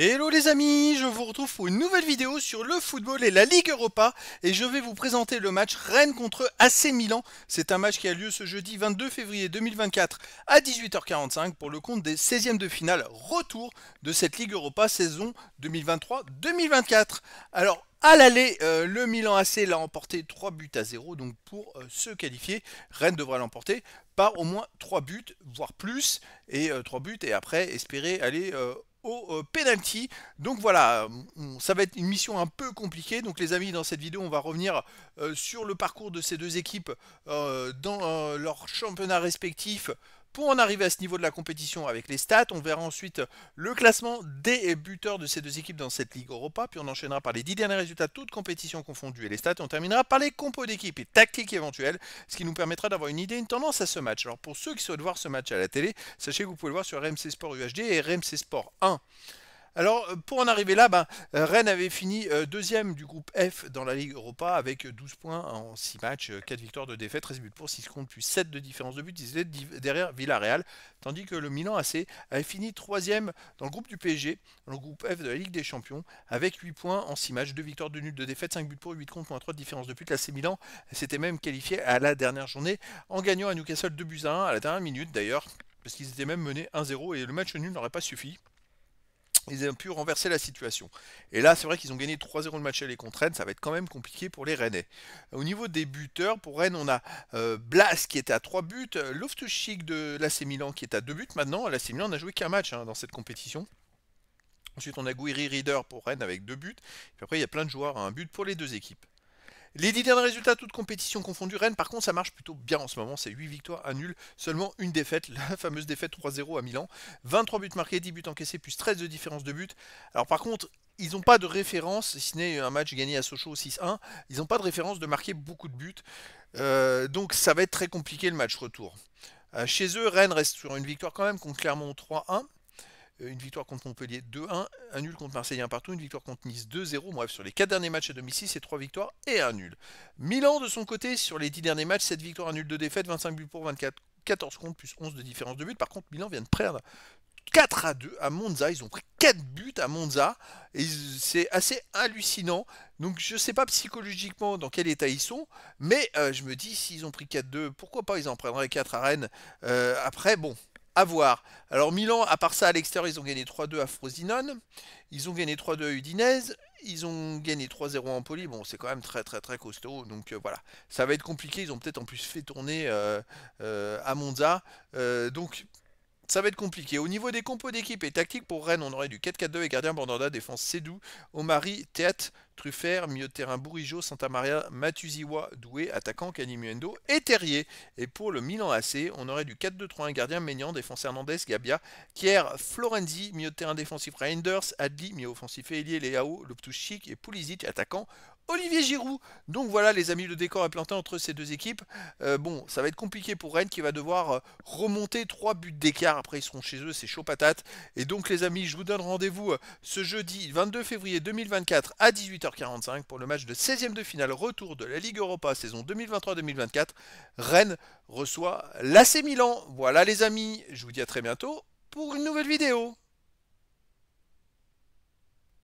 Hello les amis, je vous retrouve pour une nouvelle vidéo sur le football et la Ligue Europa et je vais vous présenter le match Rennes contre AC Milan. C'est un match qui a lieu ce jeudi 22 février 2024 à 18h45 pour le compte des 16e de finale retour de cette Ligue Europa saison 2023-2024. Alors à l'aller, le Milan AC l'a emporté 3 buts à 0, donc pour se qualifier, Rennes devra l'emporter par au moins 3 buts, voire plus, et 3 buts et après espérer aller au penalty. Donc voilà, ça va être une mission un peu compliquée. Donc les amis, dans cette vidéo, on va revenir sur le parcours de ces deux équipes dans leurs championnats respectifs pour en arriver à ce niveau de la compétition avec les stats. On verra ensuite le classement des buteurs de ces deux équipes dans cette Ligue Europa. Puis on enchaînera par les 10 derniers résultats, toutes compétitions confondues et les stats. Et on terminera par les compos d'équipe et tactiques éventuelles, ce qui nous permettra d'avoir une idée, une tendance à ce match. Alors pour ceux qui souhaitent voir ce match à la télé, sachez que vous pouvez le voir sur RMC Sport UHD et RMC Sport 1. Alors, pour en arriver là, Rennes avait fini deuxième du groupe F dans la Ligue Europa avec 12 points en 6 matchs, 4 victoires, 2 défaites, 13 buts pour 6 comptes, plus 7 de différence de but, ils étaient derrière Villarreal, tandis que le Milan AC avait fini troisième dans le groupe du PSG, dans le groupe F de la Ligue des Champions, avec 8 points en 6 matchs, 2 victoires, 2 nuls, 2 défaites, 5 buts pour, 8 comptes, moins 3 de différence de but. L'AC Milan s'était même qualifié à la dernière journée en gagnant à Newcastle 2 buts à 1 à la dernière minute d'ailleurs, parce qu'ils étaient même menés 1-0 et le match nul n'aurait pas suffi. Ils ont pu renverser la situation. Et là, c'est vrai qu'ils ont gagné 3-0 le match aller contre Rennes. Ça va être quand même compliqué pour les Rennais. Au niveau des buteurs, pour Rennes, on a Blas qui était à 3 buts. Loftus-Cheek de l'AC Milan qui est à 2 buts maintenant. L'AC Milan n'a joué qu'un match dans cette compétition. Ensuite, on a Guiri Reader pour Rennes avec 2 buts. Puis après, il y a plein de joueurs à un but pour les deux équipes. Les 10 derniers résultats, toutes compétitions confondues, Rennes par contre ça marche plutôt bien en ce moment, c'est 8 victoires, 1 nul, seulement une défaite, la fameuse défaite 3-0 à Milan, 23 buts marqués, 10 buts encaissés, plus 13 de différence de but. Alors par contre, ils n'ont pas de référence, si ce n'est un match gagné à Sochaux 6-1, ils n'ont pas de référence de marquer beaucoup de buts, donc ça va être très compliqué le match retour. Chez eux, Rennes reste sur une victoire quand même contre Clermont 3-1. Une victoire contre Montpellier 2-1, un nul contre Marseille 1 partout, une victoire contre Nice 2-0. Bref, sur les 4 derniers matchs à domicile, c'est 3 victoires et un nul. Milan, de son côté, sur les 10 derniers matchs, 7 victoires, un nul, 2 défaites, 25 buts pour, 24, 14 comptes, plus 11 de différence de but. Par contre, Milan vient de perdre 4-2 à Monza. Ils ont pris 4 buts à Monza. Et c'est assez hallucinant. Donc je ne sais pas psychologiquement dans quel état ils sont. Mais je me dis, s'ils ont pris 4-2, pourquoi pas ils en prendraient 4 à Rennes. Après, bon, à voir. Alors Milan, à part ça, à l'extérieur, ils ont gagné 3-2 à Frosinone. Ils ont gagné 3-2 à Udinese. Ils ont gagné 3-0 à Empoli. Bon, c'est quand même très très très costaud. Donc voilà, ça va être compliqué. Ils ont peut-être en plus fait tourner à Monza. Donc ça va être compliqué. Au niveau des compos d'équipe et tactique pour Rennes, on aurait du 4-4-2 et gardien Bandanda, défense Sédou, Omari, Théâtre, Truffert, milieu de terrain Bourigeau, Santa Maria, Matuziwa, Doué, attaquant Canimuendo et Terrier. Et pour le Milan AC, on aurait du 4-2-3-1, gardien Maignan, défense Hernandez, Gabia, Kier, Florenzi, milieu de terrain défensif Reinders, Adli, milieu offensif Elie, Leao, Loptuchik et Pulisic, attaquant Olivier Giroud. Donc voilà les amis, le décor est planté entre ces deux équipes. Bon, ça va être compliqué pour Rennes qui va devoir remonter 3 buts d'écart. Après ils seront chez eux, c'est chaud patate. Et donc les amis, je vous donne rendez-vous ce jeudi 22 février 2024 à 18h45 pour le match de 16e de finale retour de la Ligue Europa saison 2023-2024. Rennes reçoit l'AC Milan. Voilà les amis, je vous dis à très bientôt pour une nouvelle vidéo.